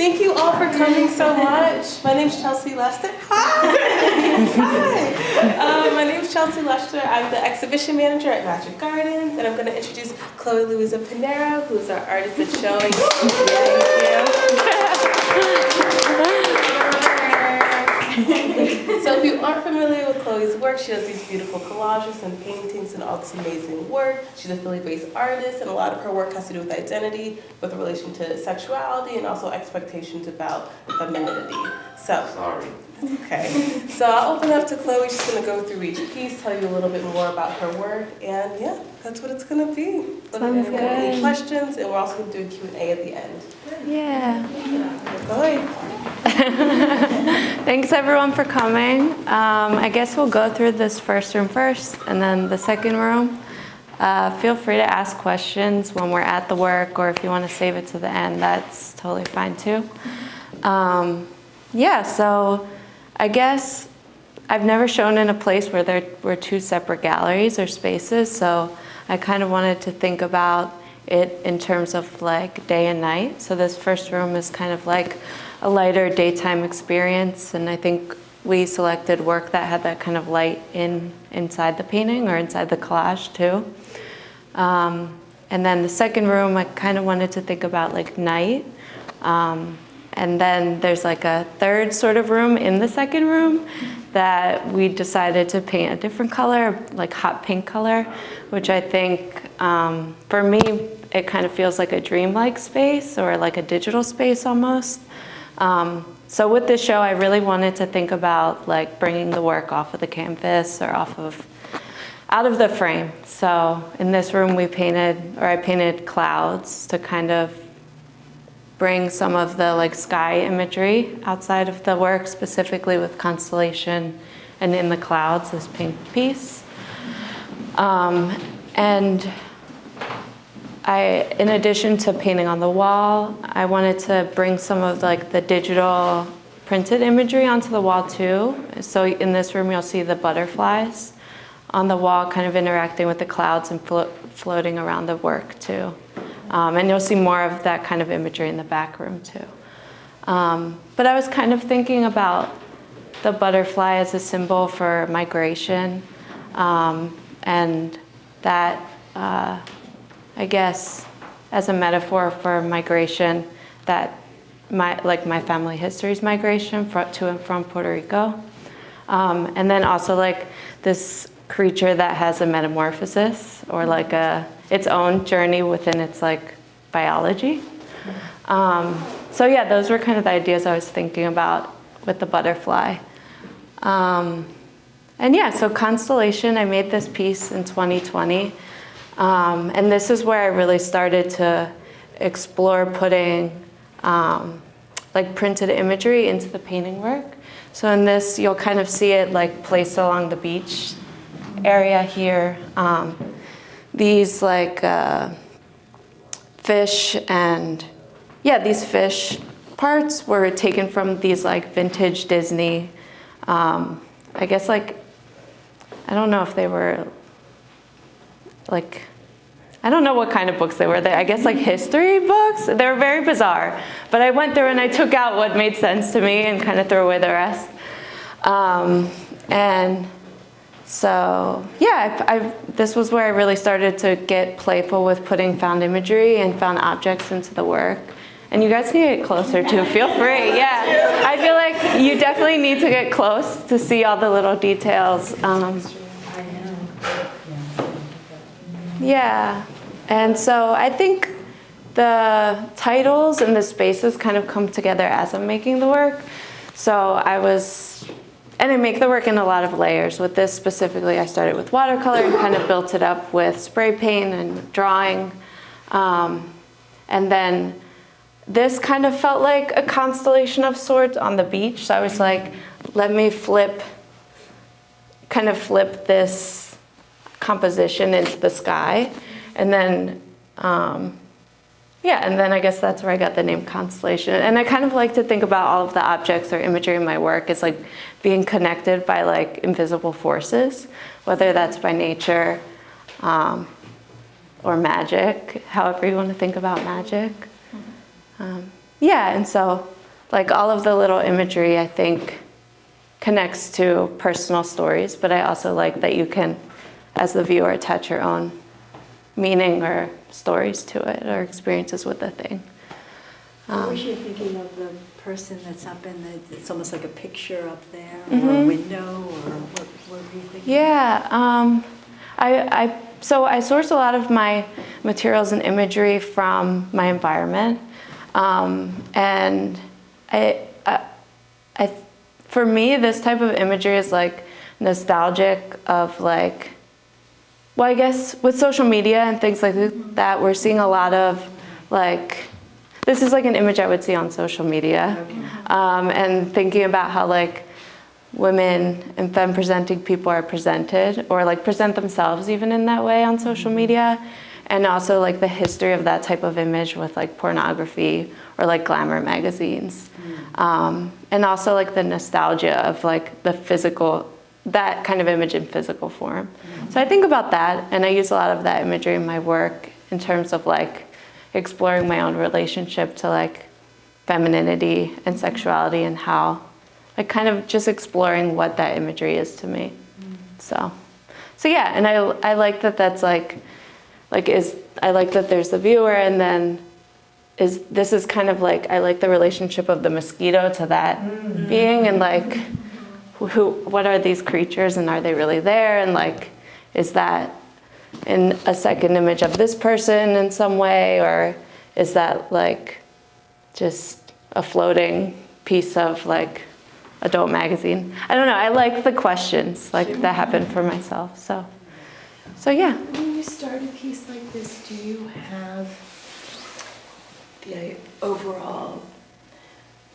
Thank you all for coming so much. My name's Chelsea Lester. Hi! Hi! My name's Chelsea Lester. I'm the exhibition manager at Magic Gardens, and I'm going to introduce Chloe Luisa Piñero, who's our artist that's showing. So if you aren't familiar with Chloe's work, she does these beautiful collages and paintings and all this amazing work. She's a Philly-based artist, and a lot of her work has to do with identity, with relation to sexuality, and also expectations about femininity. So, sorry. Okay. So I'll open up to Chloe. She's going to go through each piece, tell you a little bit more about her work, and yeah, that's what it's going to be. Sounds good. Any questions, and we're also going to do a Q&A at the end. Yeah. Go ahead. Thanks everyone for coming. I guess we'll go through this first room first and then the second room. Feel free to ask questions when we're at the work, or if you want to save it to the end, that's totally fine too. Yeah, so I guess I've never shown in a place where there were two separate galleries or spaces, so I kind of wanted to think about it in terms of like day and night. So this first room is kind of like a lighter daytime experience, and I think we selected work that had that kind of light inside the painting or inside the collage too. And then the second room, I kind of wanted to think about like night. And then there's like a third sort of room in the second room that we decided to paint a different color, like hot pink color, which I think for me, it kind of feels like a dreamlike space or like a digital space almost. So with this show, I really wanted to think about like bringing the work off of the canvas or out of the frame. So in this room I painted clouds to kind of bring some of the like sky imagery outside of the work, specifically with constellation and in the clouds, this pink piece. And in addition to painting on the wall, I wanted to bring some of like the digital printed imagery onto the wall too. So in this room, you'll see the butterflies on the wall kind of interacting with the clouds and floating around the work too. And you'll see more of that kind of imagery in the back room too. But I was kind of thinking about the butterfly as a symbol for migration, and that, I guess, as a metaphor for migration, that my family history's migration to and from Puerto Rico. And then also like this creature that has a metamorphosis or like its own journey within its like biology. So yeah, those were kind of the ideas I was thinking about with the butterfly. And yeah, so Constellation, I made this piece in 2020. And this is where I really started to explore putting like printed imagery into the painting work. So in this, you'll kind of see it like placed along the beach area here. These like fish and these fish parts were taken from these like vintage Disney, I guess like, I don't know if they were like, I don't know what kind of books they were. I guess like history books. They were very bizarre. But I went through and I took out what made sense to me and kind of threw away the rest. And so yeah, this was where I really started to get playful with putting found imagery and found objects into the work. And you guys can get closer too, feel free, yeah. I feel like you definitely need to get close to see all the little details. Yeah, and so I think the titles and the spaces kind of come together as I'm making the work. So I make the work in a lot of layers. With this specifically, I started with watercolor and kind of built it up with spray paint and drawing. And then this kind of felt like a constellation of sorts on the beach. So I was like, let me flip this composition into the sky. And then, and then I guess that's where I got the name Constellation. And I kind of like to think about all of the objects or imagery in my work as like being connected by like invisible forces, whether that's by nature or magic, however you want to think about magic. And so like all of the little imagery, I think, connects to personal stories, but I also like that you can, as the viewer, attach your own meaning or stories to it or experiences with the thing. What was you thinking of the person that's up in the, it's almost like a picture up there, or a window, or what were you thinking? Yeah, so I source a lot of my materials and imagery from my environment, and for me, this type of imagery is like nostalgic of like, well, I guess with social media and things like that, we're seeing a lot of like, this is like an image I would see on social media, and thinking about how like women and femme presenting people are presented, or like present themselves even in that way on social media, and also like the history of that type of image with like pornography or like glamour magazines, and also like the nostalgia of like the physical, that kind of image in physical form. So I think about that, and I use a lot of that imagery in my work in terms of like exploring my own relationship to like femininity and sexuality, and how like kind of just exploring what that imagery is to me. So yeah, and I like that that's like I like that there's the viewer, and then this is kind of like, I like the relationship of the mosquito to that being, and like what are these creatures, and are they really there, and like is that in a second image of this person in some way, or is that like just a floating piece of like adult magazine? I don't know, I like the questions like that happen for myself, so yeah. When you start a piece like this, do you have the overall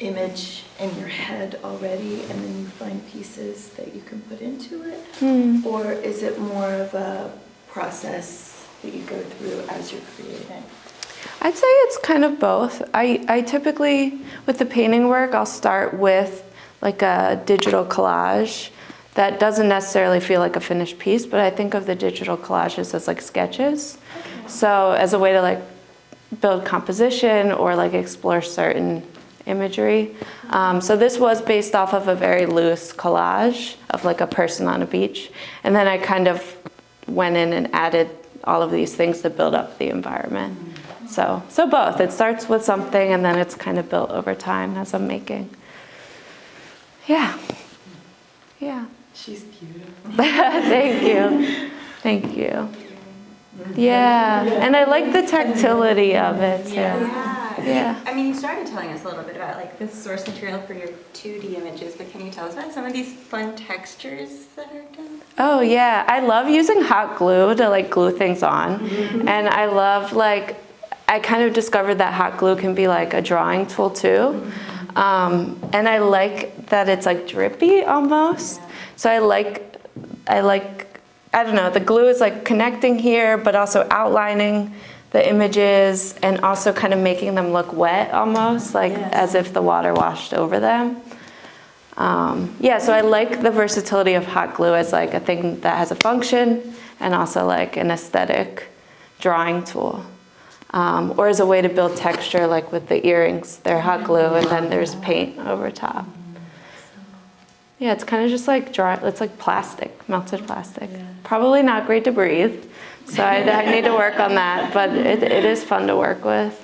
image in your head already, and then you find pieces that you can put into it? Or is it more of a process that you go through as you're creating? I'd say it's kind of both. I typically, with the painting work, I'll start with like a digital collage that doesn't necessarily feel like a finished piece, but I think of the digital collages as like sketches. Okay. So as a way to like build composition or like explore certain imagery. So this was based off of a very loose collage of like a person on a beach. And then I kind of went in and added all of these things to build up the environment. So both. It starts with something, and then it's kind of built over time as I'm making. Yeah. She's beautiful. Thank you. Thank you. Yeah, and I like the tactility of it too. Yeah. I mean, you started telling us a little bit about like the source material for your 2D images, but can you tell us about some of these fun textures that are done? Oh yeah, I love using hot glue to like glue things on, and I love like, I kind of discovered that hot glue can be like a drawing tool too, and I like that it's like drippy almost. So I like, I don't know, the glue is like connecting here, but also outlining the images and also kind of making them look wet almost, like as if the water washed over them. So I like the versatility of hot glue as like a thing that has a function and also like an aesthetic drawing tool. Or as a way to build texture, like with the earrings, they're hot glue and then there's paint over top. Yeah, it's kind of just like it's like plastic, melted plastic. Yeah. Probably not great to breathe, so I need to work on that, but it is fun to work with.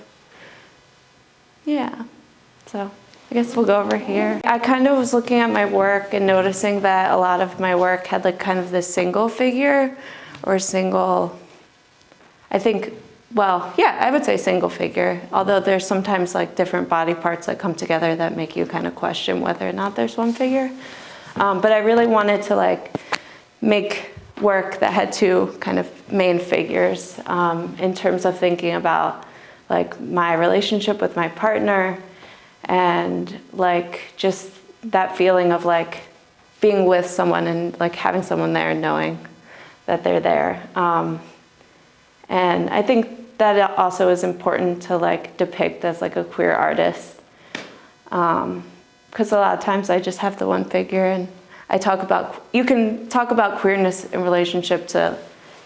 Yeah, so I guess we'll go over here. I kind of was looking at my work and noticing that a lot of my work had like kind of this single figure or single, I think, well, yeah, I would say single figure, although there's sometimes like different body parts that come together that make you kind of question whether or not there's one figure. But I really wanted to like make work that had two kind of main figures in terms of thinking about like my relationship with my partner and like just that feeling of like being with someone and like having someone there and knowing that they're there. And I think that also is important to like depict as like a queer artist. Because a lot of times I just have the one figure, and I talk about, you can talk about queerness in relationship to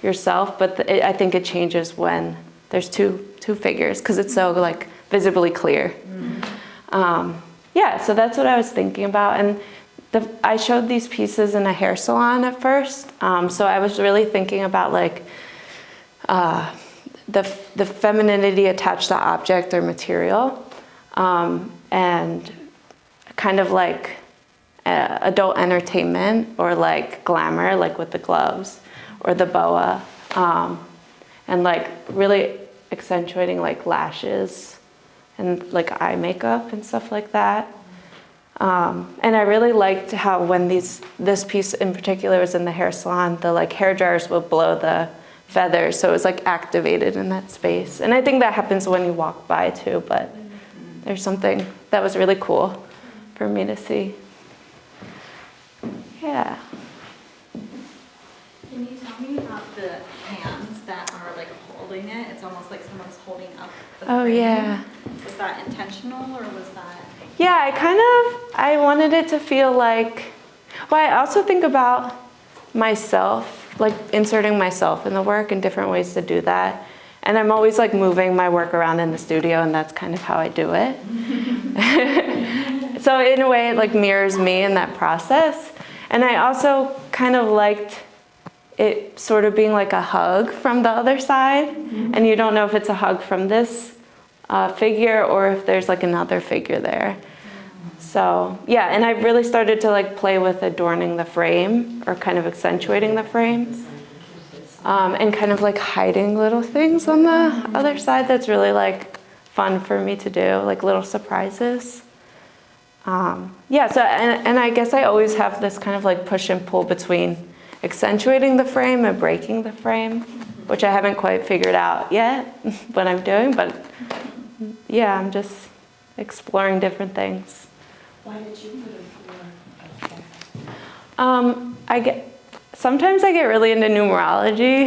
yourself, but I think it changes when there's two figures, because it's so like visibly clear. yeah, so that's what I was thinking about. And I showed these pieces in a hair salon at first. So I was really thinking about like the femininity attached to object or material, and kind of like adult entertainment or like glamour, like with the gloves or the boa, and like really accentuating like lashes and like eye makeup and stuff like that. And I really liked how when this piece in particular was in the hair salon, the like hair dryers would blow the feathers, so it was like activated in that space. And I think that happens when you walk by too, but there's something that was really cool for me to see. Yeah. Can you tell me about the hands that are like holding it? It's almost like someone's holding up the frame. Yeah. Was that intentional or was that? Yeah, I wanted it to feel like, well, I also think about myself, like inserting myself in the work and different ways to do that. And I'm always like moving my work around in the studio, and that's kind of how I do it. So in a way, it like mirrors me in that process. And I also kind of liked it sort of being like a hug from the other side. And you don't know if it's a hug from this figure or if there's like another figure there. So yeah, and I really started to like play with adorning the frame or kind of accentuating the frame, and kind of like hiding little things on the other side. That's really like fun for me to do, like little surprises. Yeah, so and I guess I always have this kind of like push and pull between accentuating the frame and breaking the frame, which I haven't quite figured out yet what I'm doing, but yeah, I'm just exploring different things. Why did you put a 4? Sometimes I get really into numerology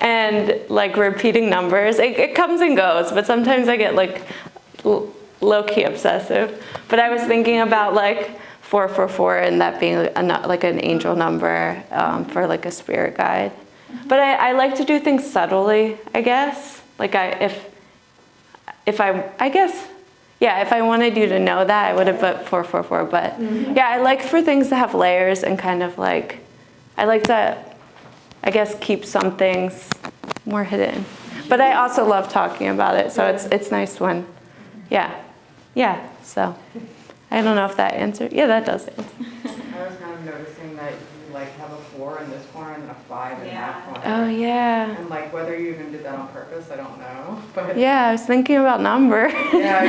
and like repeating numbers. It comes and goes, but sometimes I get like low-key obsessive. But I was thinking about like 444 and that being like an angel number for like a spirit guide. But I like to do things subtly, I guess. Like if I wanted you to know that, I would have put 444. But yeah, I like for things to have layers and kind of like, I like to, I guess, keep some things more hidden. But I also love talking about it, so it's nice when, yeah. So I don't know if that answered. Yeah, that does answer. I was kind of noticing that you like have a 4 in this corner and then a 5 in that corner. Oh yeah. And like whether you even did that on purpose, I don't know. But Yeah, I was thinking about number. yeah,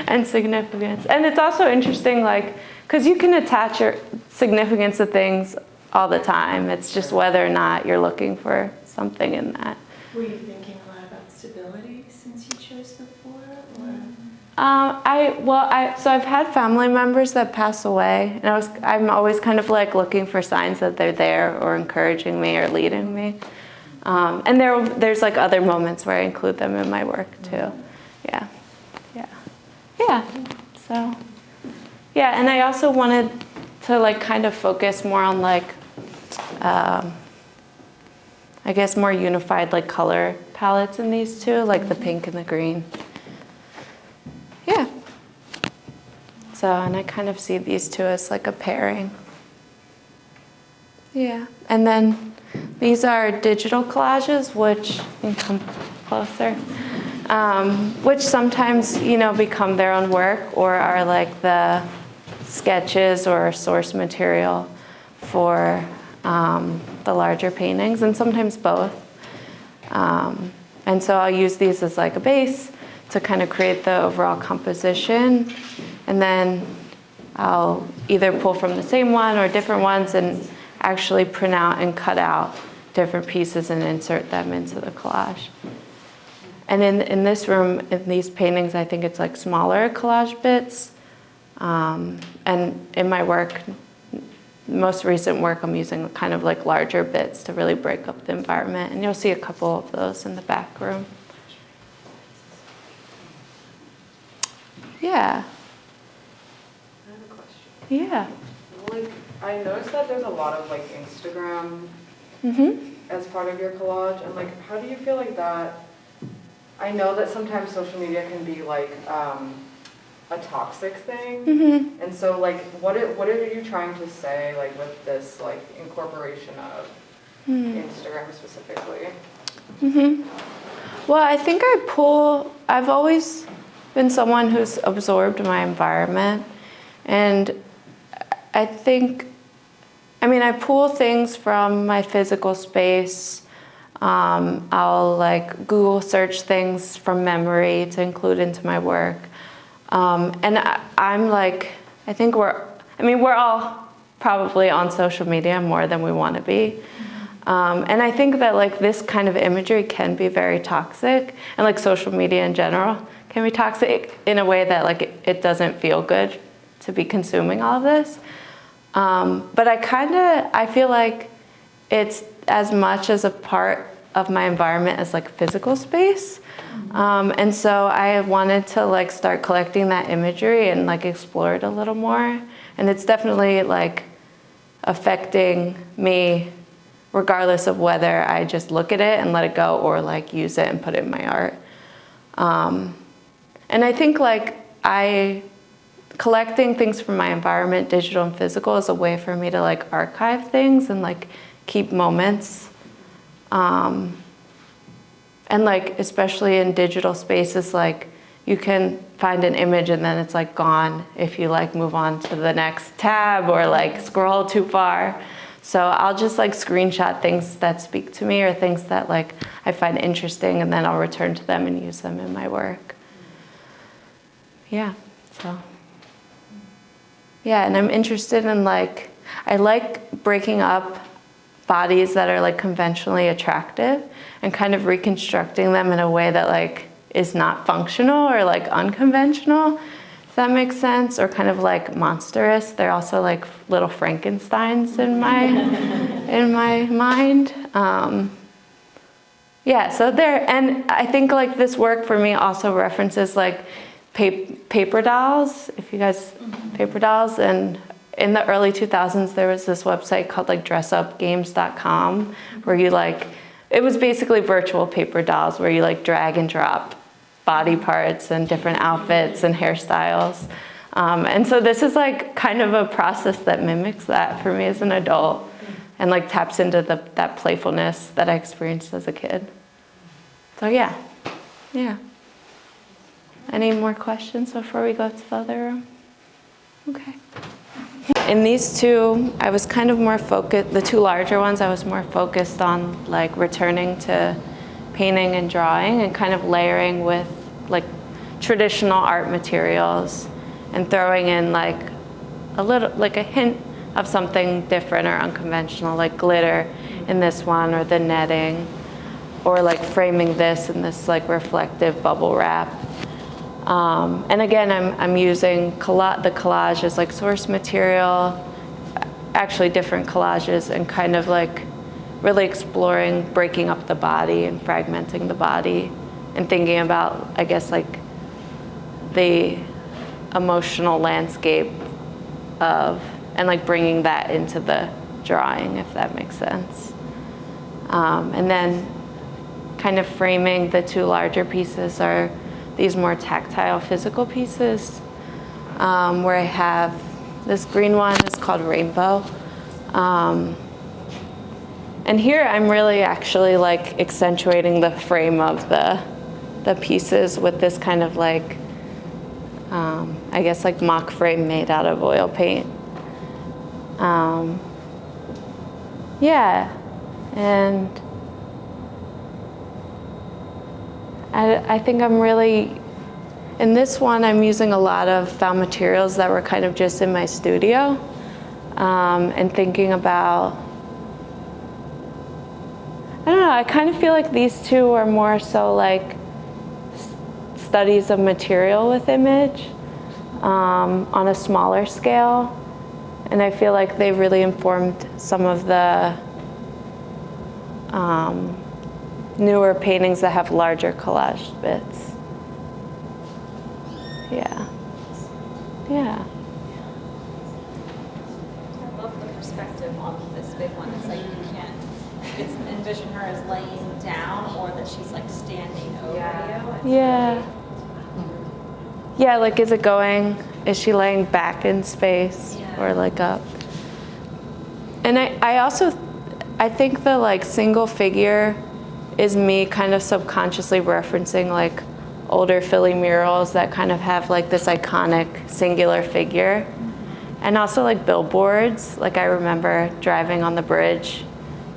And significance. And it's also interesting, like, because you can attach your significance to things all the time. It's just whether or not you're looking for something in that. Were you thinking a lot about stability since you chose the 4? Or? So I've had family members that pass away, and I'm always kind of like looking for signs that they're there or encouraging me or leading me. And there's like other moments where I include them in my work too. Yeah. So, yeah, and I also wanted to like kind of focus more on like, I guess more unified like color palettes in these two, like the pink and the green. Yeah. So, and I kind of see these two as like a pairing. Yeah. And then these are digital collages, which you can come closer, which sometimes, become their own work or are like the sketches or source material for the larger paintings, and sometimes both. And so I'll use these as like a base to kind of create the overall composition, and then I'll either pull from the same one or different ones and actually print out and cut out different pieces and insert them into the collage. And in this room, in these paintings, I think it's like smaller collage bits. And in my work, most recent work, I'm using kind of like larger bits to really break up the environment. And you'll see a couple of those in the back room. Yeah. I have a question. Yeah. Like, I noticed that there's a lot of like Instagram Mm-hmm. as part of your collage, and like, how do you feel like that I know that sometimes social media can be like a toxic thing, and so like, what are you trying to say like with this like incorporation of Instagram specifically? Well, I think I've always been someone who's absorbed my environment, and I think, I pull things from my physical space. I'll like Google search things from memory to include into my work. And I'm like, I think we're all probably on social media more than we want to be. And I think that like this kind of imagery can be very toxic, and like social media in general can be toxic in a way that like it doesn't feel good to be consuming all of this. But I feel like it's as much as a part of my environment as like physical space. And so I wanted to like start collecting that imagery and like explore it a little more. And it's definitely like affecting me regardless of whether I just look at it and let it go or like use it and put it in my art. And I think like collecting things from my environment, digital and physical, is a way for me to like archive things and like keep moments. And like, especially in digital spaces, like you can find an image and then it's like gone if you like move on to the next tab or like scroll too far. So I'll just like screenshot things that speak to me or things that like I find interesting, and then I'll return to them and use them in my work. Yeah, so. Yeah, and I'm interested in like, I like breaking up bodies that are like conventionally attractive and kind of reconstructing them in a way that like is not functional or like unconventional, if that makes sense, or kind of like monstrous. They're also like little Frankensteins in my mind. Yeah, so and I think like this work for me also references like paper dolls, if you guys, paper dolls. And in the early 2000s, there was this website called like dressupgames.com where you like, it was basically virtual paper dolls where you like drag and drop body parts and different outfits and hairstyles. And so this is like kind of a process that mimics that for me as an adult and like taps into that playfulness that I experienced as a kid. So yeah. Any more questions before we go to the other room? Okay. In these two, I was kind of more focused, the two larger ones, I was more focused on like returning to painting and drawing and kind of layering with like traditional art materials and throwing in like a little, like a hint of something different or unconventional, like glitter in this one, or the netting, or like framing this in this like reflective bubble wrap. And again, I'm using the collage as like source material, actually different collages, and kind of like really exploring breaking up the body and fragmenting the body and thinking about, I guess, like the emotional landscape of, and like bringing that into the drawing, if that makes sense. And then kind of framing the two larger pieces are these more tactile physical pieces, where I have this green one is called Rainbow. And here I'm really actually like accentuating the frame of the pieces with this kind of like, I guess like mock frame made out of oil paint. Yeah, and I think I'm really, in this one, I'm using a lot of found materials that were kind of just in my studio, and thinking about, I don't know, I kind of feel like these two are more so like studies of material with image, on a smaller scale. And I feel like they really informed some of the newer paintings that have larger collage bits. Yeah. I love the perspective on this big one. It's like you can't could envision her as laying down or that she's like standing over you. It's Yeah. Yeah, like is she laying back in space or like up? And I think the like single figure is me kind of subconsciously referencing like older Philly murals that kind of have like this iconic singular figure. And also like billboards, like I remember driving on the bridge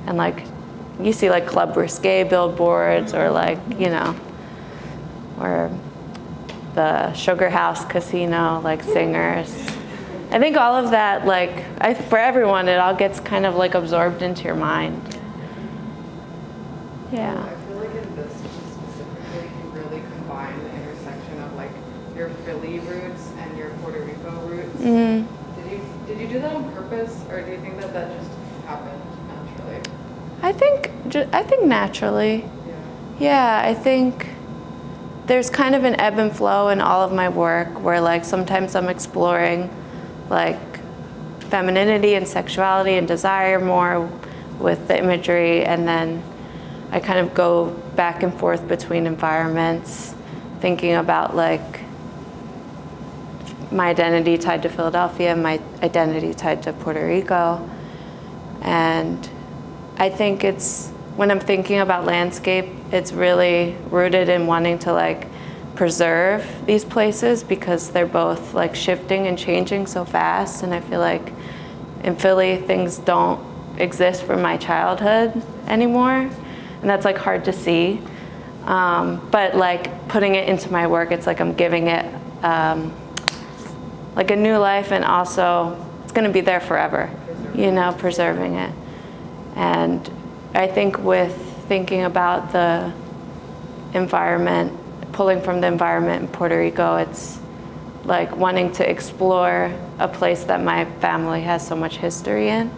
and like you see like Club Risque billboards or like, you know, or the Sugar House Casino, like singers. I think all of that, like, for everyone, it all gets kind of like absorbed into your mind. Yeah. I feel like in this specifically, you really combine the intersection of like your Philly roots and your Puerto Rico roots. Mm-hmm. Did you do that on purpose, or do you think that just happened naturally? I think naturally. Yeah, I think there's kind of an ebb and flow in all of my work where like sometimes I'm exploring like femininity and sexuality and desire more with the imagery, and then I kind of go back and forth between environments, thinking about like my identity tied to Philadelphia, my identity tied to Puerto Rico. And I think when I'm thinking about landscape, it's really rooted in wanting to like preserve these places because they're both like shifting and changing so fast. And I feel like in Philly, things don't exist from my childhood anymore. And that's like hard to see. But like putting it into my work, it's like I'm giving it like a new life, and also it's gonna be there forever, you know, preserving it. And I think with thinking about the environment, pulling from the environment in Puerto Rico, it's like wanting to explore a place that my family has so much history in.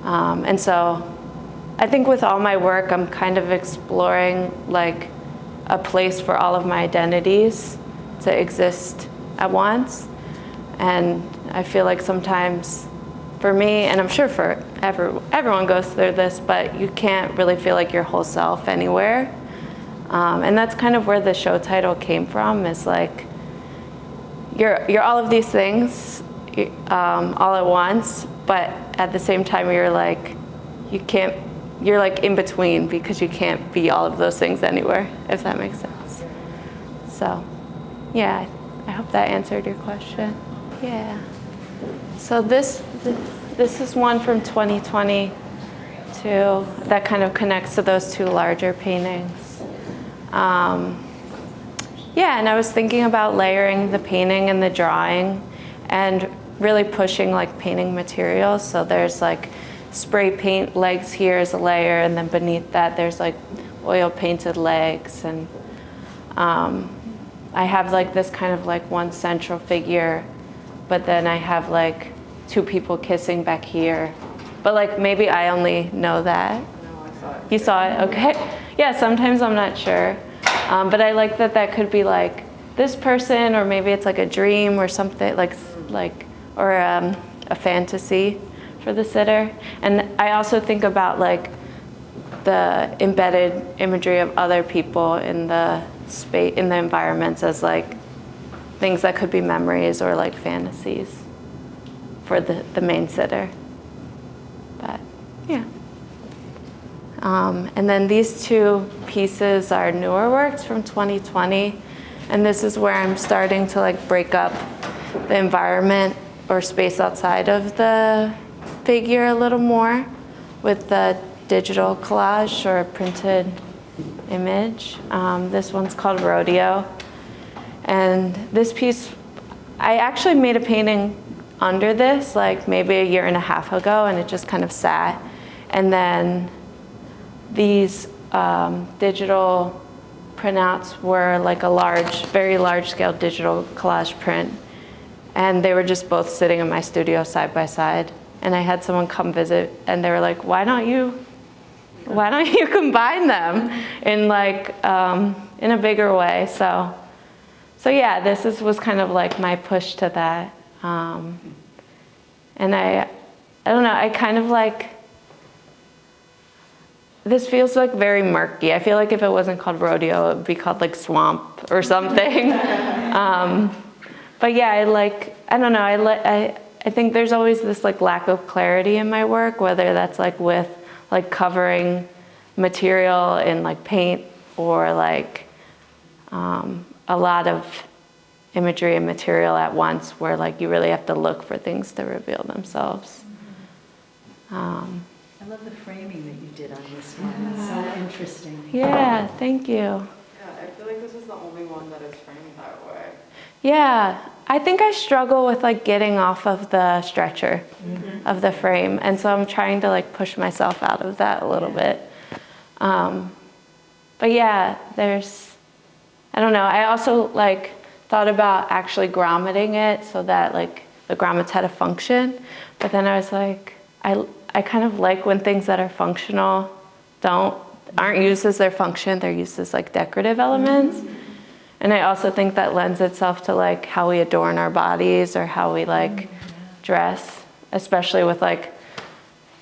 And so I think with all my work, I'm kind of exploring like a place for all of my identities to exist at once. And I feel like sometimes for me, and I'm sure for everyone goes through this, but you can't really feel like your whole self anywhere. And that's kind of where the show title came from, is like, you're all of these things all at once, but at the same time you're like, you're like in between because you can't be all of those things anywhere, if that makes sense. So, yeah, I hope that answered your question. Yeah. So this is one from 2022 that kind of connects to those two larger paintings. Yeah, and I was thinking about layering the painting and the drawing and really pushing like painting materials. So there's like spray paint legs here as a layer, and then beneath that there's like oil painted legs. And I have like this kind of like one central figure, but then I have like two people kissing back here. But like maybe I only know that. No, I saw it. You saw it? Okay. Yeah, sometimes I'm not sure. But I like that could be like this person, or maybe it's like a dream or something, or a fantasy for the sitter. And I also think about like the embedded imagery of other people in the space, in the environments, as like things that could be memories or like fantasies for the main sitter. But yeah. And then these two pieces are newer works from 2020. And this is where I'm starting to like break up the environment or space outside of the figure a little more with the digital collage or printed image. This one's called Rodeo. And this piece, I actually made a painting under this like maybe a year and a half ago, and it just kind of sat. And then these digital printouts were like a very large scale digital collage print. And they were just both sitting in my studio side by side. And I had someone come visit, and they were like, why don't you combine them in like, in a bigger way? So yeah, this was kind of like my push to that. And I don't know, I kind of like, this feels like very murky. I feel like if it wasn't called rodeo, it would be called like swamp or something. But yeah, I don't know, I think there's always this like lack of clarity in my work, whether that's like with like covering material in like paint or like a lot of imagery and material at once where like you really have to look for things to reveal themselves. I love the framing that you did on this one. It's so interesting. Yeah, thank you. Yeah, I feel like this is the only one that is framed that way. Yeah, I think I struggle with like getting off of the stretcher of the frame, and so I'm trying to like push myself out of that a little bit. But yeah, I don't know, I also like thought about actually grommeting it so that like the grommets had a function, but then I was like, I kind of like when things that are functional aren't used as their function, they're used as like decorative elements. And I also think that lends itself to like how we adorn our bodies or how we like dress, especially with like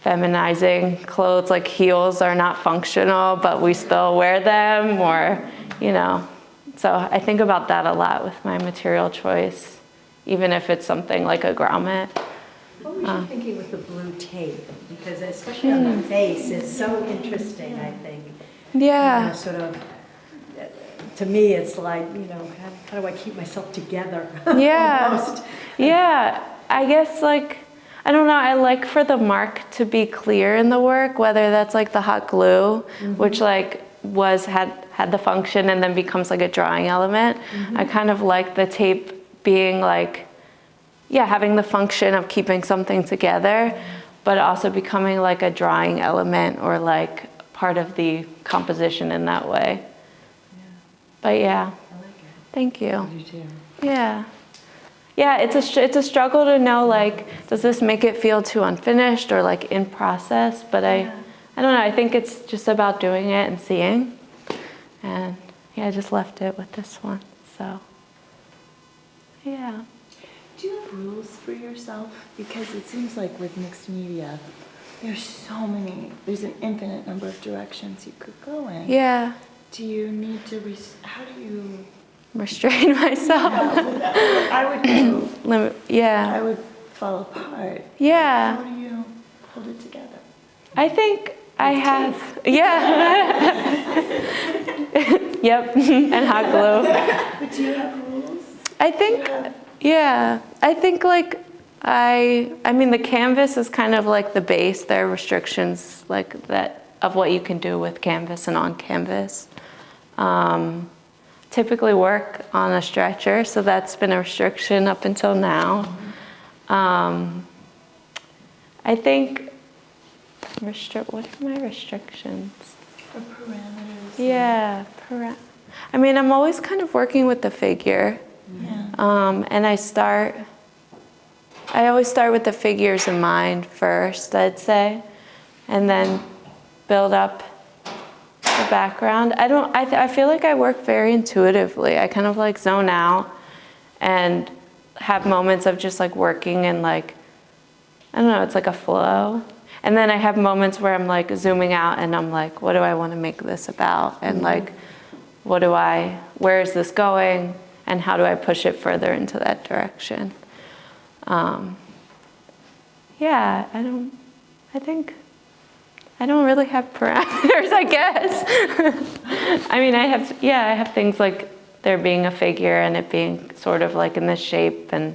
feminizing clothes, like heels are not functional, but we still wear them, or, you know. So I think about that a lot with my material choice, even if it's something like a grommet. What was you thinking with the blue tape? Because especially on the face, it's so interesting, I think. Yeah. You know, sort of, to me, it's like, you know, how do I keep myself together? Yeah. Almost. Yeah. I guess like, I don't know, I like for the mark to be clear in the work, whether that's like the hot glue, which like had the function and then becomes like a drawing element. I kind of like the tape being like, yeah, having the function of keeping something together, but also becoming like a drawing element or like part of the composition in that way. But yeah, I like it. thank you. I do too. Yeah. Yeah, it's a struggle to know, like, does this make it feel too unfinished or like in process? But I don't know, I think it's just about doing it and seeing. And yeah, I just left it with this one, so yeah. Do you have rules for yourself? Because it seems like with mixed media, there's an infinite number of directions you could go in. Yeah. Do you need to, how do you? Restrain myself. I would go. Yeah. I would fall apart. Yeah. How do you hold it together? I think I have, yeah. Yep, and hot glue. But do you have rules? I think, yeah, I think like I mean the canvas is kind of like the base. There are restrictions like that of what you can do with canvas and on canvas. Typically work on a stretcher, so that's been a restriction up until now. I think, what are my restrictions? Or parameters? Yeah, I mean, I'm always kind of working with the figure. Yeah. And I always start with the figures in mind first, I'd say, and then build up the background. I feel like I work very intuitively. I kind of like zone out and have moments of just like working and like, I don't know, it's like a flow. And then I have moments where I'm like zooming out and I'm like, what do I want to make this about? And like, where is this going? And how do I push it further into that direction? Yeah, I don't really have parameters, I guess. I mean, I have things like there being a figure and it being sort of like in this shape, and,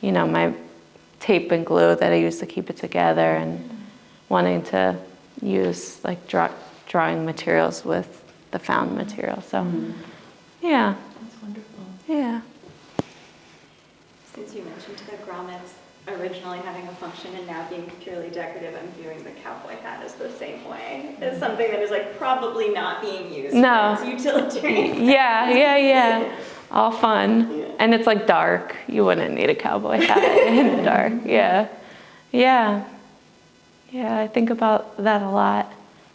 you know, my tape and glue that I use to keep it together, and wanting to use like drawing materials with the found material. So, yeah. That's wonderful. Yeah. Since you mentioned the grommets originally having a function and now being purely decorative, I'm viewing the cowboy hat as the same way. As something that is like probably not being used No. for its utilitarian. Yeah. All fun. Yeah. And it's like dark. You wouldn't need a cowboy hat in the dark. Yeah, I think about that a lot.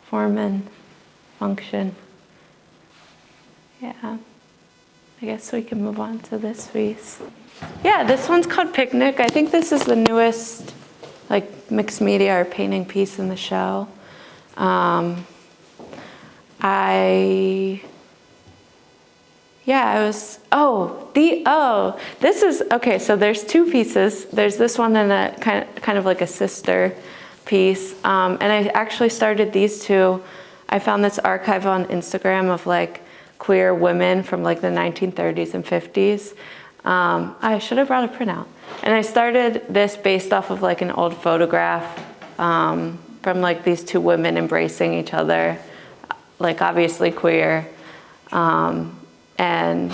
Form and function. Yeah. I guess we can move on to this piece. Yeah, this one's called Picnic. I think this is the newest like mixed media or painting piece in the show. This is, okay, so there's two pieces. There's this one and a kind of like a sister piece. And I actually started these two. I found this archive on Instagram of like queer women from like the 1930s and 50s. I should have brought a printout. And I started this based off of like an old photograph from like these two women embracing each other, like obviously queer. And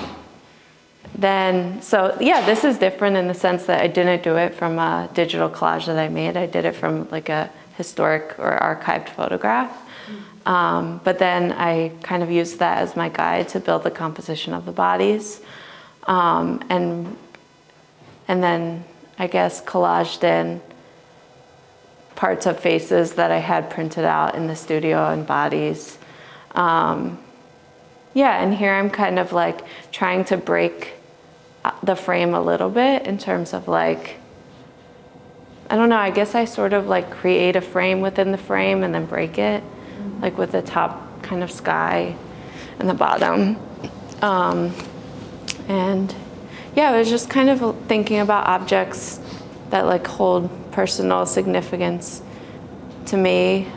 then, so yeah, this is different in the sense that I didn't do it from a digital collage that I made. I did it from like a historic or archived photograph. But then I kind of used that as my guide to build the composition of the bodies. And then I guess collaged in parts of faces that I had printed out in the studio and bodies. Yeah, and here I'm kind of like trying to break the frame a little bit in terms of like, I don't know, I guess I sort of like create a frame within the frame and then break it, like with the top kind of sky and the bottom. And yeah, I was just kind of thinking about objects that like hold personal significance to me.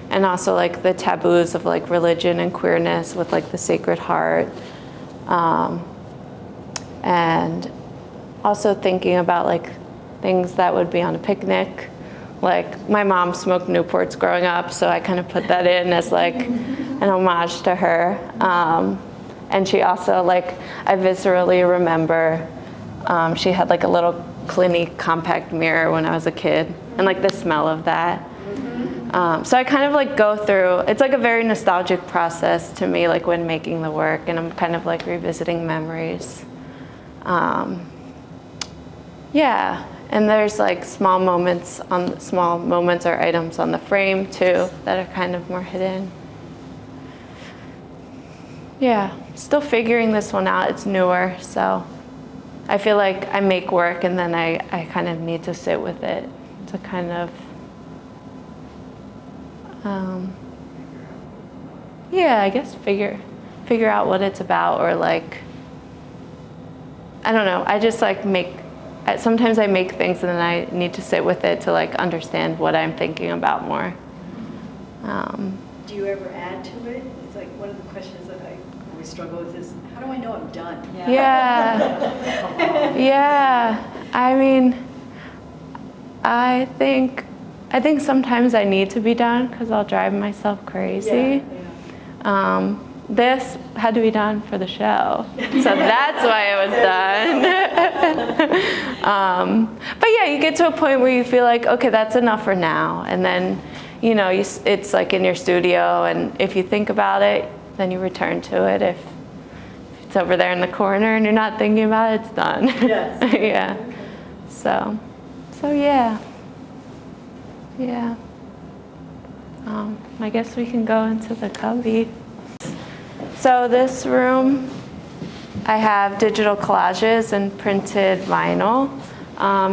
And also like the taboos of like religion and queerness with like the Sacred Heart. And also thinking about like things that would be on a picnic. Like my mom smoked Newports growing up, so I kind of put that in as like an homage to her. And she also like, I viscerally remember she had like a little Clinique compact mirror when I was a kid, and like the smell of that. So I kind of like go through, it's like a very nostalgic process to me, like when making the work, and I'm kind of like revisiting memories. Yeah, and there's like small moments or items on the frame too that are kind of more hidden. Yeah, still figuring this one out, it's newer, so I feel like I make work and then I kind of need to sit with it to kind of yeah, I guess figure out what it's about, or like, I don't know, I just like sometimes I make things and then I need to sit with it to like understand what I'm thinking about more. Do you ever add to it? It's like one of the questions that I always struggle with is, how do I know I'm done? Yeah. Yeah. I mean, I think sometimes I need to be done because I'll drive myself crazy. Yeah. This had to be done for the show, so that's why it was done. But yeah, you get to a point where you feel like, okay, that's enough for now, and then, you know, it's like in your studio, and if you think about it, then you return to it. If it's over there in the corner and you're not thinking about it, it's done. Yes. Yeah. So yeah. Yeah. I guess we can go into the cubby. So this room, I have digital collages and printed vinyl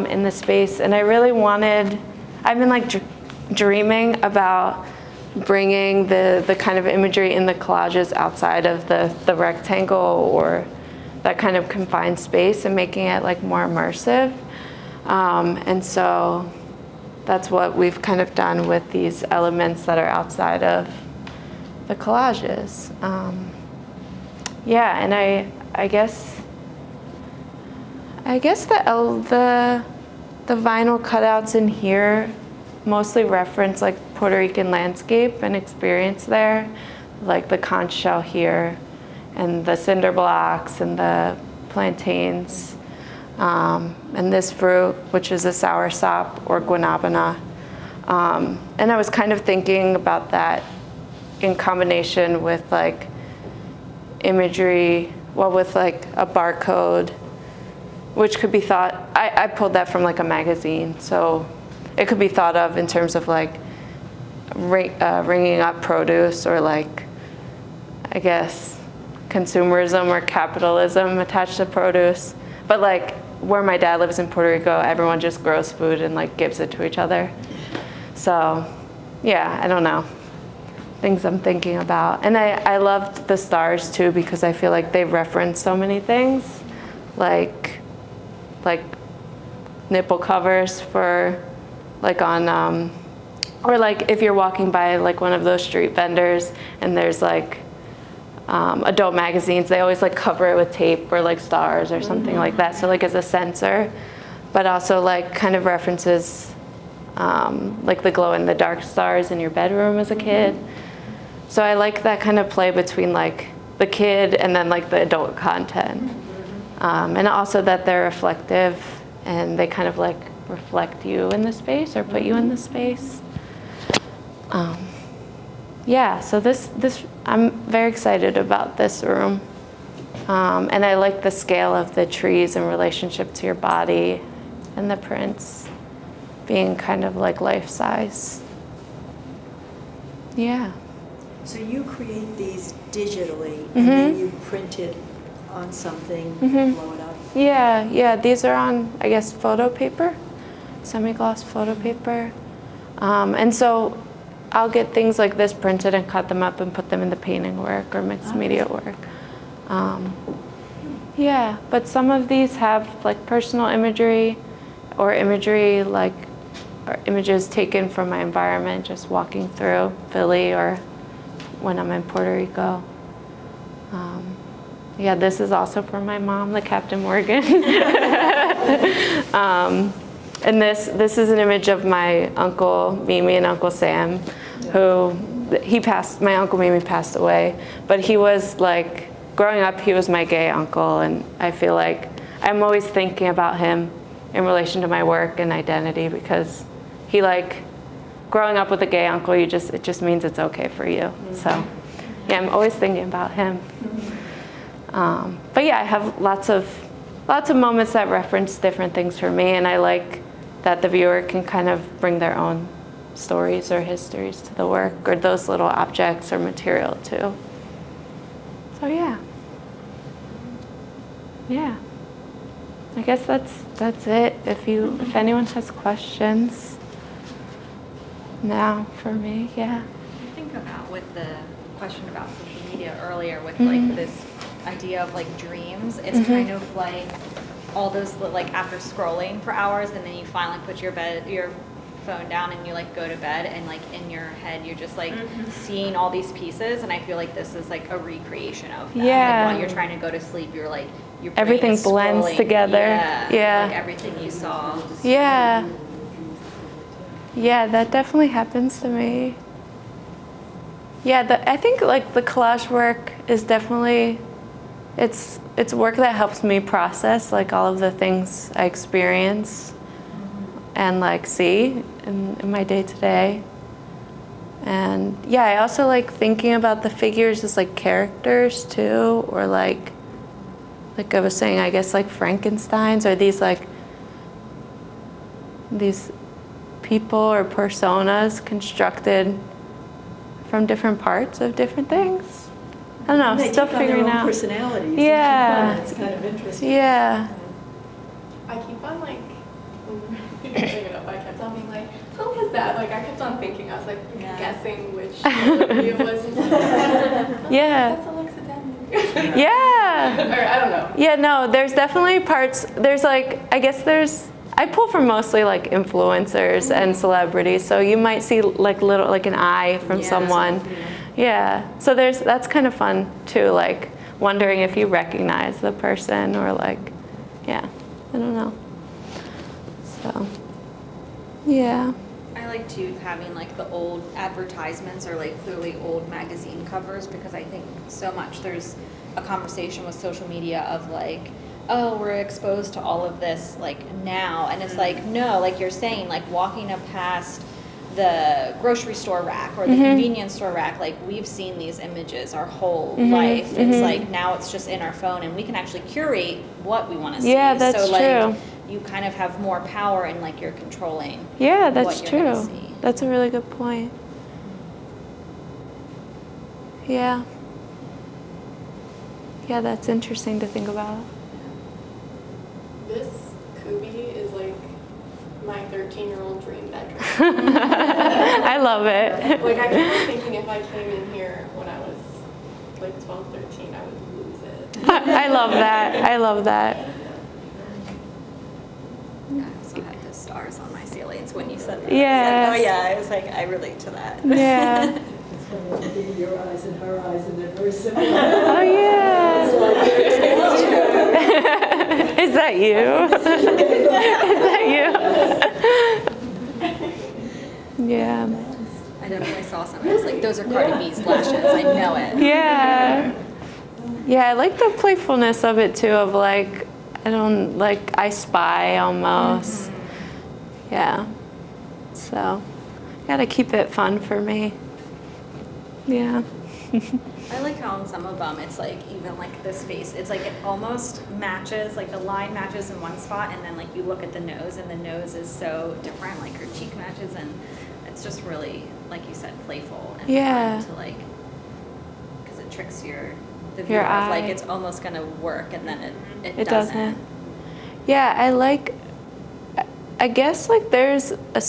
in the space, and I really I've been like dreaming about bringing the kind of imagery in the collages outside of the rectangle or that kind of confined space and making it like more immersive. And so that's what we've kind of done with these elements that are outside of the collages. Yeah, and I guess the vinyl cutouts in here mostly reference like Puerto Rican landscape and experience there, like the conch shell here and the cinder blocks and the plantains, and this fruit, which is a soursop or guanabana. And I was kind of thinking about that in combination with like imagery, well, with like a barcode, which could be thought, I pulled that from like a magazine, so it could be thought of in terms of like ringing up produce, or like, I guess, consumerism or capitalism attached to produce. But like where my dad lives in Puerto Rico, everyone just grows food and like gives it to each other. So yeah, I don't know. things I'm thinking about. And I loved the stars too, because I feel like they reference so many things, like nipple covers for like on, or like if you're walking by like one of those street vendors and there's like adult magazines, they always like cover it with tape or like stars or something like that. So like as a sensor, but also like kind of references like the glow in the dark stars in your bedroom as a kid. So I like that kind of play between like the kid and then like the adult content. And also that they're reflective and they kind of like reflect you in the space or put you in the space. Yeah, so this I'm very excited about this room. And I like the scale of the trees in relationship to your body and the prints being kind of like life size. Yeah. So you create these digitally, and then you print it on something, blow it up? Yeah, these are on, I guess, photo paper, semi-gloss photo paper. And so I'll get things like this printed and cut them up and put them in the painting work or mixed media work. Yeah, but some of these have like personal imagery or imagery like or images taken from my environment, just walking through Philly or when I'm in Puerto Rico. Yeah, this is also from my mom, the Captain Morgan. And this is an image of my Uncle Mimi and Uncle Sam, who my Uncle Mimi passed away, but he was like, growing up, he was my gay uncle, and I feel like I'm always thinking about him in relation to my work and identity, because he like, growing up with a gay uncle, it just means it's okay for you. So yeah, I'm always thinking about him. But yeah, I have lots of moments that reference different things for me, and I like that the viewer can kind of bring their own stories or histories to the work, or those little objects or material too. So yeah. I guess that's it. If anyone has questions now for me, yeah. I think about with the question about social media earlier with like this idea of like dreams, it's kind of like all those like after scrolling for hours and then you finally put your phone down and you like go to bed and like in your head you're just like seeing all these pieces, and I feel like this is like a recreation of that. Yeah. Like while you're trying to go to sleep, you're like your brain Everything is blends scrolling. together. Yeah. Like everything you saw. Yeah, that definitely happens to me. Yeah, I think like the collage work is definitely, it's work that helps me process like all of the things I experience and like see in my day to day. And yeah, I also like thinking about the figures as like characters too, or like I was saying, I guess like Frankenstein's, or these people or personas constructed from different parts of different things. I don't know, They still take on their figuring own out. personalities. Yeah. It's kind of interesting. Yeah. I keep on like, bringing it up, I kept on being like, who was that? Like I kept on thinking, I was like guessing which movie it was. And stuff. Yeah. That's Alexa Denman. Yeah. Or I don't know. Yeah, no, there's definitely parts, there's like, I pull from mostly like influencers and celebrities, so you might see like an eye from someone. Yeah, so that's kind of fun too, like wondering if you recognize the person or like, yeah, I don't know. So, yeah. I like too having like the old advertisements or like clearly old magazine covers, because I think so much there's a conversation with social media of like, oh, we're exposed to all of this like now, and it's like, no, like you're saying, like walking up past the grocery store rack or the convenience store rack, like we've seen these images our whole life. It's like now it's just in our phone and we can actually curate what we want to see. Yeah, that's so like true. you kind of have more power and like you're controlling. Yeah, that's what you're gonna true. see. That's a really good point. Yeah. Yeah, that's interesting to think about. This Kubi is like my 13-year-old dream bedroom. I love it. Like I keep on thinking if I came in here when I was like 12, 13, I would lose it. I love that. I love that. Yeah, I also had the stars on my ceilings when you said that. Yeah. Oh yeah, I was like, I relate to that. Yeah. Your eyes and her eyes, and they're very similar. Oh yeah. Is that you? Is that you? Yeah. I definitely saw some. I was like, those are Cardi B's lashes. I know it. Yeah. Yeah, I like the playfulness of it too, of like, I spy almost. Yeah. So, gotta keep it fun for me. Yeah. I like how on some of them it's like even like this face, it's like it almost matches, like the line matches in one spot, and then like you look at the nose and the nose is so different, like her cheek matches, and it's just really, like you said, playful and Yeah. fun to like, because it tricks the viewer of like it's almost gonna work, and then it doesn't. Yeah, I guess like there's a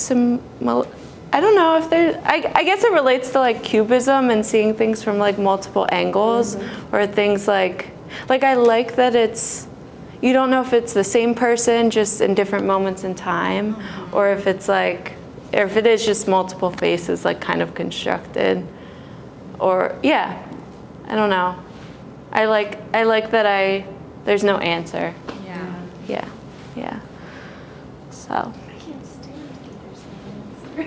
I don't know if there's, I guess it relates to like cubism and seeing things from like multiple angles, or things like I like that you don't know if it's the same person just in different moments in time, or if it's like, or if it is just multiple faces like kind of constructed, or yeah, I don't know. I like that there's no answer. Yeah. Yeah, yeah. So. I can't stand either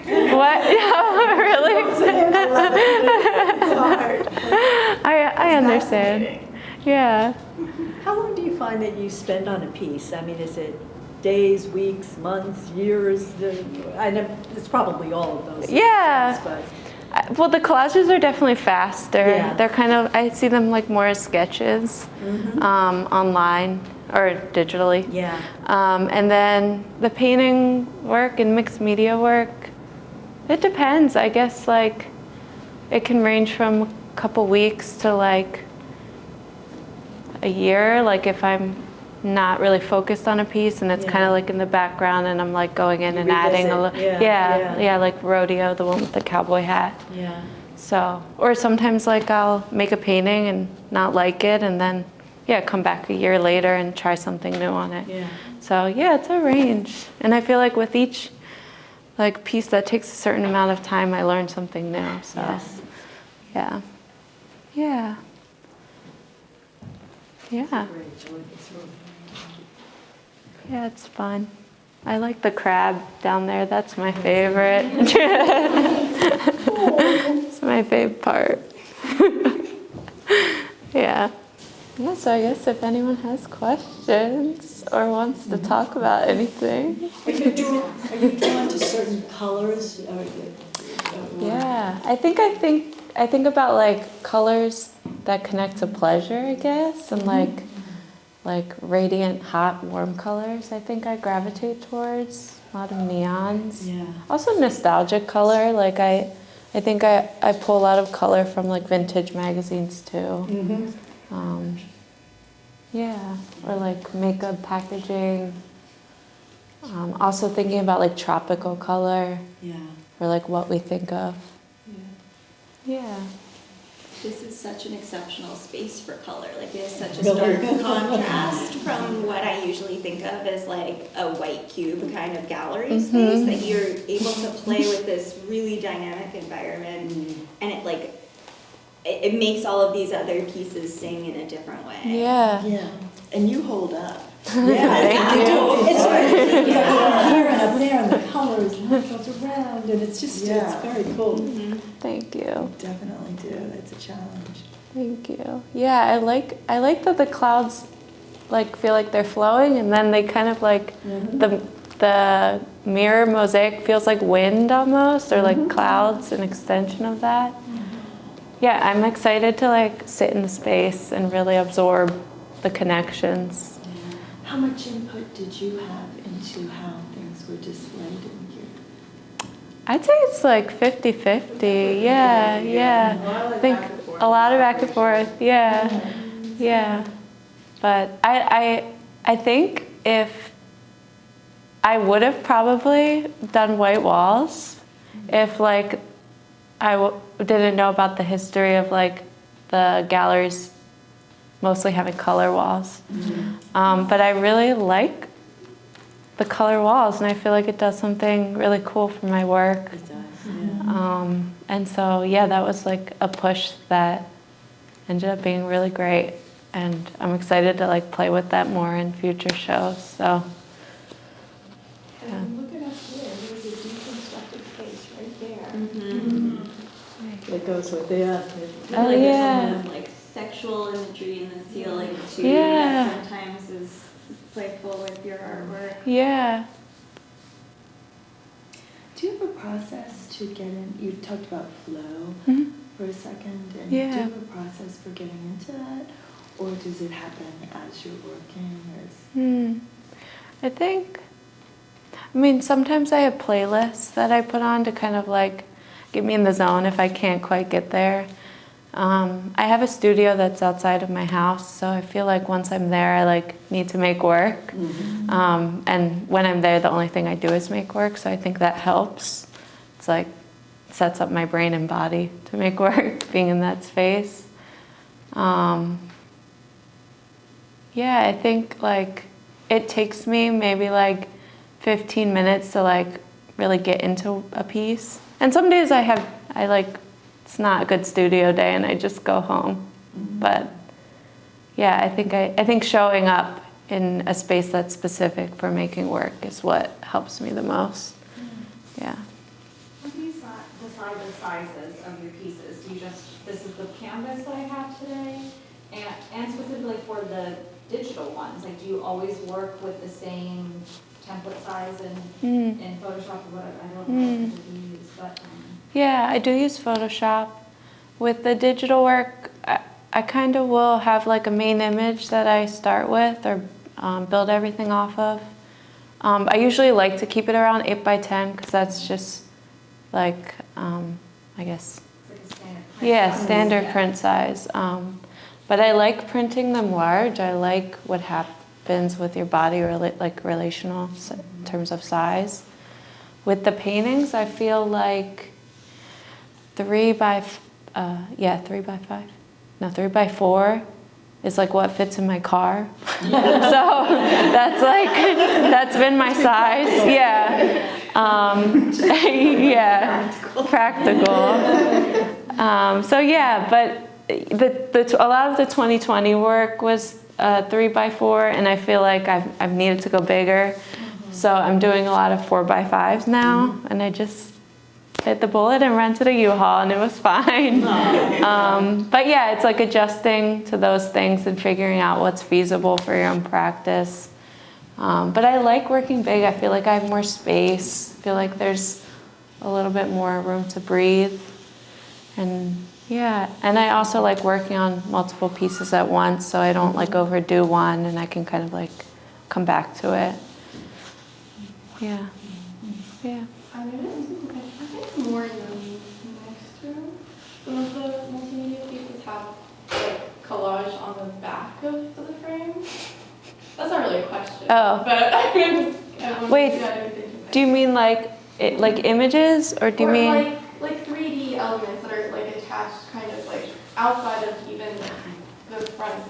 side. What? Oh, really? I understand. Yeah. How long do you find that you spend on a piece? I mean, is it days, weeks, months, years? I know it's probably all of those. Yeah. But Well, the collages are definitely faster. Yeah. They're kind of, I see them like more as sketches, online or digitally. yeah. And then the painting work and mixed media work, it depends. I guess like it can range from a couple weeks to like a year. Like if I'm not really focused on a piece and it's kind of like in the background and I'm like going in and adding a little, yeah, like Rodeo, the one with the cowboy hat. Yeah. So, or sometimes like I'll make a painting and not like it, and then come back a year later and try something new on it. Yeah. So yeah, it's a range. And I feel like with each like piece that takes a certain amount of time, I learn something new. So Yes. yeah. Yeah. Yeah. Yeah, it's fun. I like the crab down there. That's my favorite. It's my favorite part. Yeah. Yeah, so I guess if anyone has questions or wants to talk about anything. Are you drawn to certain colors? Yeah, I think about like colors that connect to pleasure, I guess, and like radiant, hot, warm colors. I think I gravitate towards a lot of neons. Yeah. Also nostalgic color. Like I think I pull a lot of color from like vintage magazines too. Yeah, or like makeup packaging. Also thinking about like tropical color. Yeah. Or like what we think of. Yeah. This is such an exceptional space for color. Like it is such a stark contrast from what I usually think of as like a white cube kind of gallery space, that you're able to play with this really dynamic environment, and it like it makes all of these other pieces sing in a different way. Yeah. Yeah, and you hold up. Yeah, you do. It's sort of here and up there, and the colors, and it goes around, and it's just, it's very cool. Thank you. You definitely do. It's a challenge. Thank you. Yeah, I like that the clouds like feel like they're flowing, and then they kind of like the mirror mosaic feels like wind almost, or like clouds, an extension of that. Yeah, I'm excited to like sit in the space and really absorb the connections. How much input did you have into how things were displayed in here? I'd say it's like 50-50. Yeah. I think a lot of back and forth. Yeah. But I think if I would have probably done white walls, if like didn't know about the history of like the galleries mostly having color walls. But I really like the color walls, and I feel like it does something really cool for my work. It does, yeah. And so, yeah, that was like a push that ended up being really great. And I'm excited to like play with that more in future shows. So, And look at us here, there's a deconstructed face right there. It goes with the, Oh, Like, yeah. there's some like sexual imagery in the ceiling too. Yeah. That sometimes is playful with your artwork. yeah. Do you have a process to get in? You talked about flow Mhm. for a second, and Yeah. do you have a process for getting into that, or does it happen as you're working? Or I think, I mean, sometimes I have playlists that I put on to kind of like get me in the zone if I can't quite get there. I have a studio that's outside of my house, so I feel like once I'm there, I like need to make work. And when I'm there, the only thing I do is make work, so I think that helps. It's like sets up my brain and body to make work, being in that space. Yeah, I think like it takes me maybe like 15 minutes to like really get into a piece. And some days I like, it's not a good studio day and I just go home. But yeah, I think showing up in a space that's specific for making work is what helps me the most. Yeah. How do you decide the sizes of your pieces? Do you just, this is the canvas that I have today? And specifically for the digital ones, like do you always work with the same template size in Photoshop or whatever? I don't know what you use, but... Yeah, I do use Photoshop. With the digital work, I kind of will have like a main image that I start with or build everything off of. I usually like to keep it around 8 by 10 because that's just like, I guess, Like a standard print yeah, size. standard print size. But I like printing them large. I like what happens with your body or like relational in terms of size. With the paintings, I feel like 3 by 5. No, 3 by 4 is like what fits in my car. So that's been my size. Yeah. Yeah. Practical. So yeah, but a lot of the 2020 work was 3 by 4, and I feel like I've needed to go bigger. So I'm doing a lot of 4 by 5s now, and I just hit the bullet and rented a U-Haul, and it was fine. But yeah, it's like adjusting to those things and figuring out what's feasible for your own practice. But I like working big. I feel like I have more space. I feel like there's a little bit more room to breathe. And yeah, and I also like working on multiple pieces at once, so I don't like overdo one, and I can kind of like come back to it. Yeah. Yeah. I noticed, I think more in the next room, some of the multimedia pieces have like collage on the back of the frame. That's not really a question. Oh. But I Wait, do you mean like images, or do you mean like 3D elements that are like attached kind of like outside of even the front?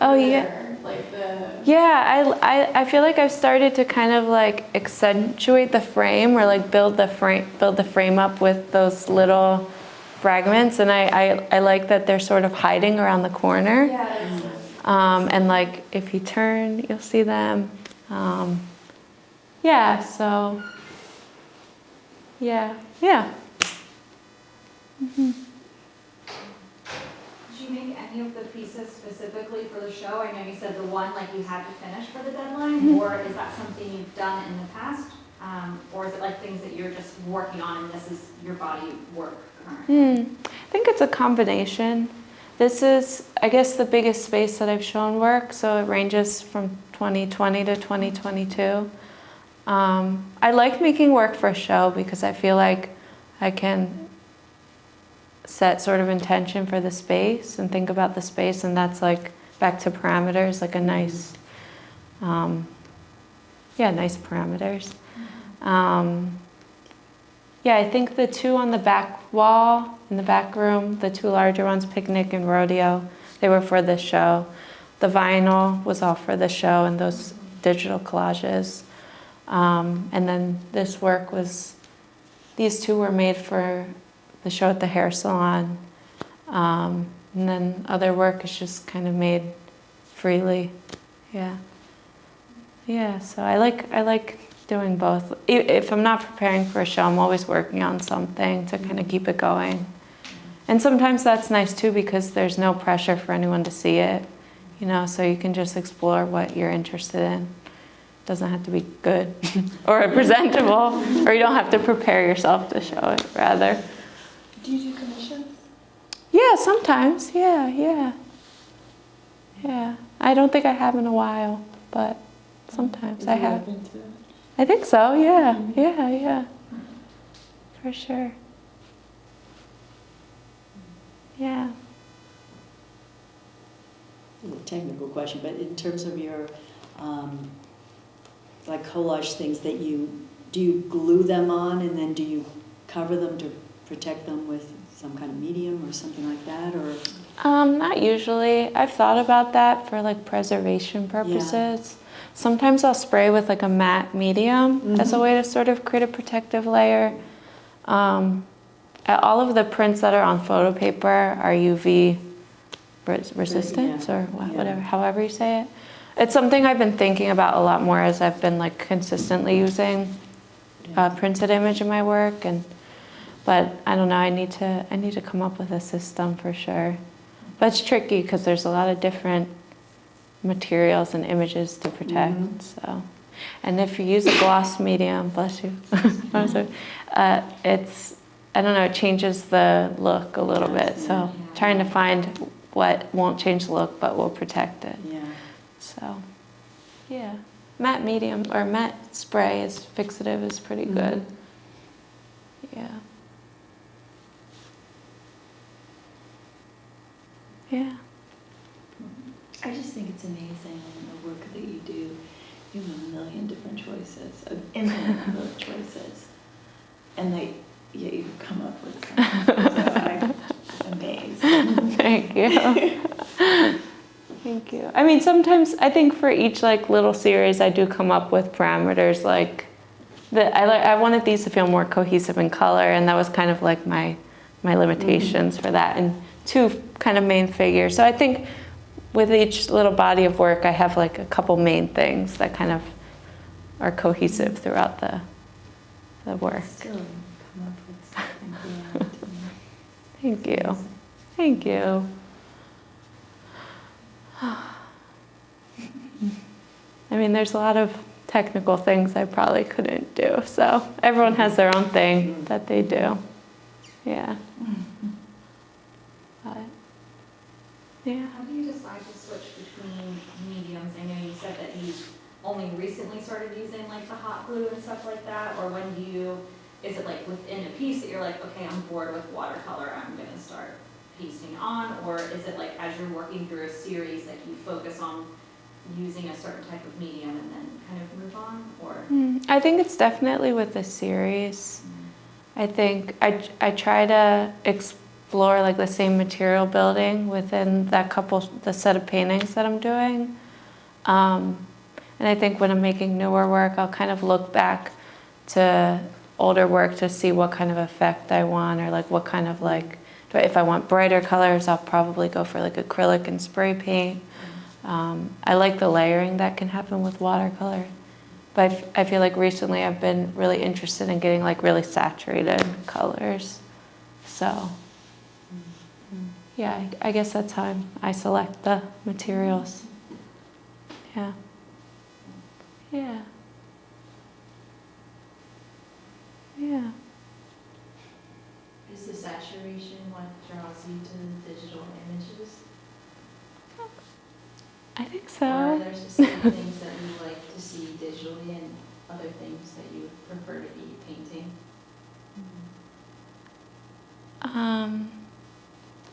Oh yeah. Like the I feel like I've started to kind of like accentuate the frame, or like build the frame up with those little fragments, and I like that they're sort of hiding around the corner. Yeah. And like if you turn, you'll see them. Yeah. So. Yeah. Yeah. Did you make any of the pieces specifically for the show? I know you said the one like you had to finish for the deadline, or is that something you've done in the past? Or is it like things that you're just working on and this is your body work currently? I think it's a combination. This is, I guess, the biggest space that I've shown work, so it ranges from 2020 to 2022. I like making work for a show because I feel like I can set sort of intention for the space and think about the space, and that's like back to parameters, like a nice, nice parameters. Yeah, I think the two on the back wall in the back room, the two larger ones, Picnic and Rodeo, they were for this show. The vinyl was all for the show and those digital collages. And then this work was, these two were made for the show at the hair salon. And then other work is just kind of made freely. Yeah. Yeah, so I like doing both. If I'm not preparing for a show, I'm always working on something to kind of keep it going. And sometimes that's nice too because there's no pressure for anyone to see it, you know, so you can just explore what you're interested in. It doesn't have to be good or presentable, or you don't have to prepare yourself to show it, rather. Do you do commissions? Yeah, sometimes, yeah. I don't think I have in a while, but sometimes I have. I think so, yeah. For sure. Yeah. A little technical question, but in terms of your like collage things that do you glue them on and then do you cover them to protect them with some kind of medium or something like that, or? Not usually. I've thought about that for like preservation purposes. Sometimes I'll spray with like a matte medium as a way to sort of create a protective layer. All of the prints that are on photo paper are UV resistant or whatever, however you say it. It's something I've been thinking about a lot more as I've been like consistently using printed image in my work, but I don't know. I need to come up with a system for sure. But it's tricky because there's a lot of different materials and images to protect. So, and if you use a gloss medium, bless you, it's, I don't know, it changes the look a little bit. So trying to find what won't change the look but will protect it. Yeah. So, yeah, matte medium or matte spray is fixative is pretty good. Yeah. Yeah. I just think it's amazing the work that you do. You have a million different choices, an infinite number of choices, and yet you come up with something. So I'm amazed. Thank you. Thank you. I mean, sometimes I think for each like little series, I do come up with parameters like that. I wanted these to feel more cohesive in color, and that was kind of like my limitations for that, and two kind of main figures. So I think with each little body of work, I have like a couple main things that kind of are cohesive throughout the work. Still come up with something grand. Thank you. Thank you. I mean, there's a lot of technical things I probably couldn't do. So everyone has their own thing that they do. Yeah. But, yeah. How do you decide to switch between mediums? I know you said that you only recently started using like the hot glue and stuff like that, or when do you, is it like within a piece that you're like, okay, I'm bored with watercolor, I'm gonna start pasting on, or is it like as you're working through a series, like you focus on using a certain type of medium and then kind of move on, or? I think it's definitely with the series. I think I try to explore like the same material building within the set of paintings that I'm doing. And I think when I'm making newer work, I'll kind of look back to older work to see what kind of effect I want, or like what kind of like, if I want brighter colors, I'll probably go for like acrylic and spray paint. I like the layering that can happen with watercolor. But I feel like recently I've been really interested in getting like really saturated colors. So yeah, I guess that's how I select the materials. Yeah. Yeah. Yeah. Is the saturation what draws you to the digital images? I think Or are so. there specific things that you like to see digitally and other things that you prefer to be painting?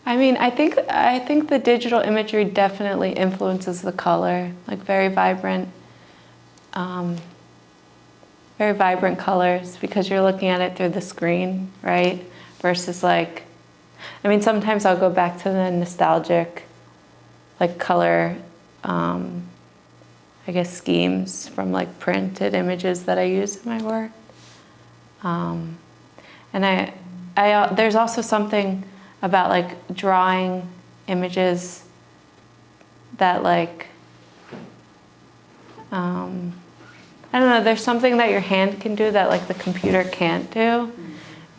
I mean, I think the digital imagery definitely influences the color, like very vibrant very vibrant colors because you're looking at it through the screen, right? Versus like, I mean, sometimes I'll go back to the nostalgic, like color, I guess, schemes from like printed images that I use in my work. And there's also something about like drawing images that like, I don't know, there's something that your hand can do that like the computer can't do.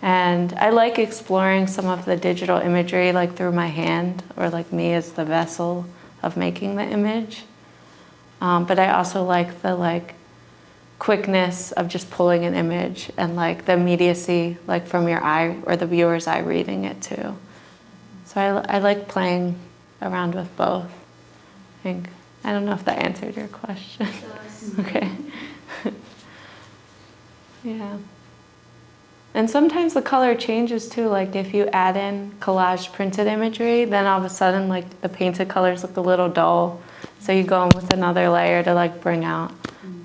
And I like exploring some of the digital imagery like through my hand, or like me as the vessel of making the image. But I also like the like quickness of just pulling an image and like the immediacy like from your eye or the viewer's eye reading it too. So I like playing around with both. I don't know if that answered your question. Okay. Yeah. And sometimes the color changes too. Like if you add in collage printed imagery, then all of a sudden like the painted colors look a little dull. So you go in with another layer to like bring out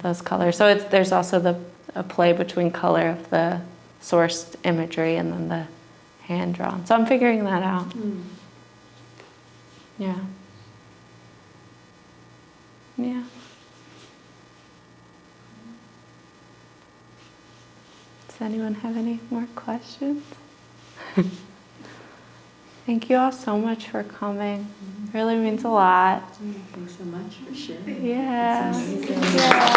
those colors. So there's also a play between color of the sourced imagery and then the hand drawn. So I'm figuring that out. Yeah. Yeah. Does anyone have any more questions? Thank you all so much for coming. It really means a lot. Thanks so much for sharing. Yeah. It's amazing. Yeah.